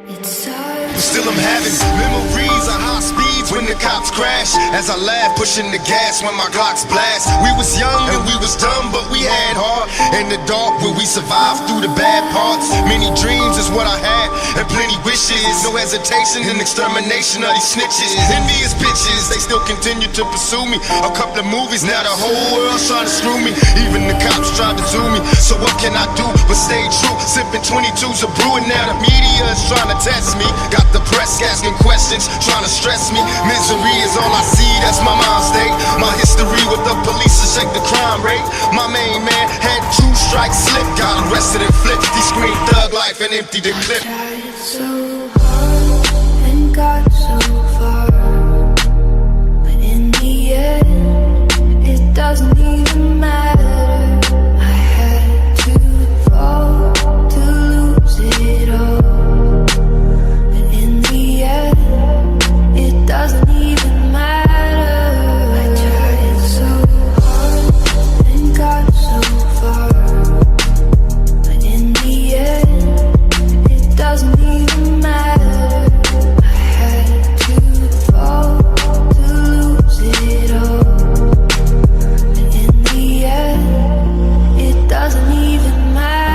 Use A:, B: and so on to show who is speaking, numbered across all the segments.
A: Still I'm having memories of high speeds when the cops crash. As I laugh, pushing the gas when my Glocks blast. We was young and we was dumb, but we had heart. In the dark where we survived through the bad parts. Many dreams is what I had, and plenty wishes. No hesitation in extermination of these snitches. Envious bitches, they still continue to pursue me. A couple of movies, now the whole world's trying to screw me. Even the cops tried to zoom me. So what can I do but stay true? Sipping 22s of brew, and now the media is trying to test me. Got the press asking questions, trying to stress me. Misery is all I see, that's my mind state. My history with the police to shake the crime rate. My main man had 2 strikes slip, got arrested and flipped. He screamed thug life and emptied the clip.
B: Tried so hard and got so far, but in the end, it doesn't even matter. I had to fall to lose it all. It doesn't even matter. I tried so hard and got so far, but in the end, it doesn't even matter. I had to fall to lose it all, but in the end, it doesn't even matter.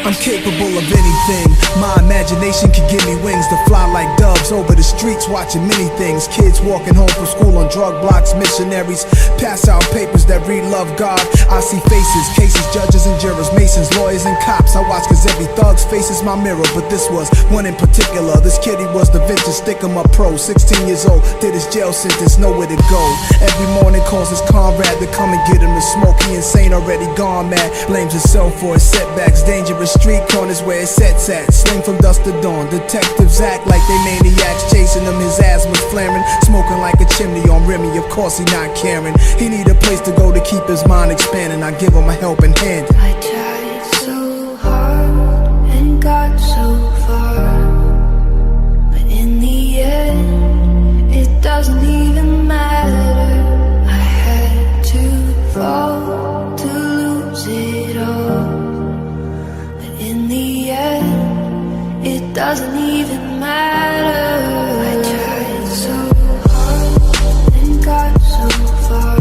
C: I'm capable of anything. My imagination can give me wings to fly like doves over the streets, watching many things. Kids walking home from school on drug blocks, missionaries pass out papers that read love God. I see faces, cases, judges and jurors, masons, lawyers and cops. I watch cause every thug's face is my mirror, but this was one in particular. This kid, he was the vintage stick-em-up pro, 16 years old, did his jail sentence, nowhere to go. Every morning calls his comrade to come and get him to smoke. He insane, already gone mad, blames himself for his setbacks. Dangerous street corners where his sets at. Sling from dusk to dawn. Detectives act like they maniacs, chasing him. His asthma's flaring, smoking like a chimney on Remy. Of course he not caring. He need a place to go to keep his mind expanding. I give him a helping hand.
B: I tried so hard and got so far, but in the end, it doesn't even matter. I had to fall to lose it all. In the end, it doesn't even matter. I tried so hard and got so far,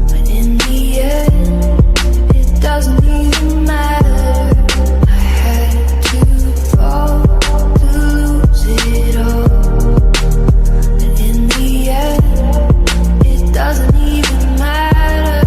B: but in the end, it doesn't even matter. I had to fall to lose it all, but in the end, it doesn't even matter.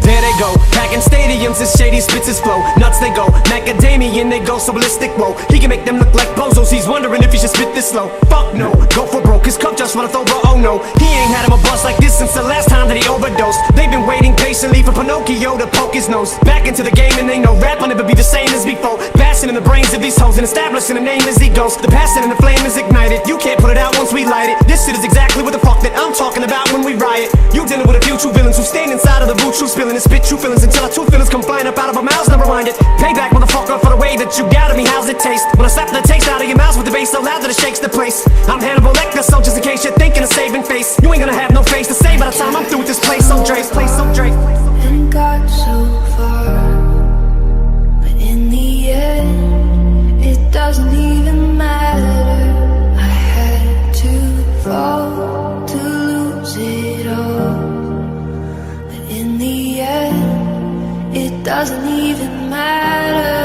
D: There they go, packing stadiums and shady spits his flow. Nuts they go, macadamian they go, so ballistic, whoa. He can make them look like bozos, he's wondering if he should spit this slow. Fuck no, go for broke, his cup just runneth over, oh no. He ain't had him a bust like this since the last time that he overdosed. They've been waiting patiently for Pinocchio to poke his nose back into the game, and they know rap will never be the same as before. Bashing in the brains of these hoes and establishing a name as he goes. The passion and the flame is ignited, you can't put it out once we light it. This shit is exactly what the fuck that I'm talking about when we riot. You dealing with a few true villains who stand inside of the boot, true spilling and spit true feelings until our true feelings come flying up out of our mouths. Never mind it. Payback, motherfucker, for the way that you doubted me. How's it taste? When I slap the taste out of your mouth with the bass so loud that it shakes the place. I'm Hannibal Lecter, so just in case you're thinking of saving face, you ain't gonna have no face to say by the time I'm through with this place. So Drake, so Drake.
B: And got so far, but in the end, it doesn't even matter. I had to fall to lose it all, but in the end, it doesn't even matter.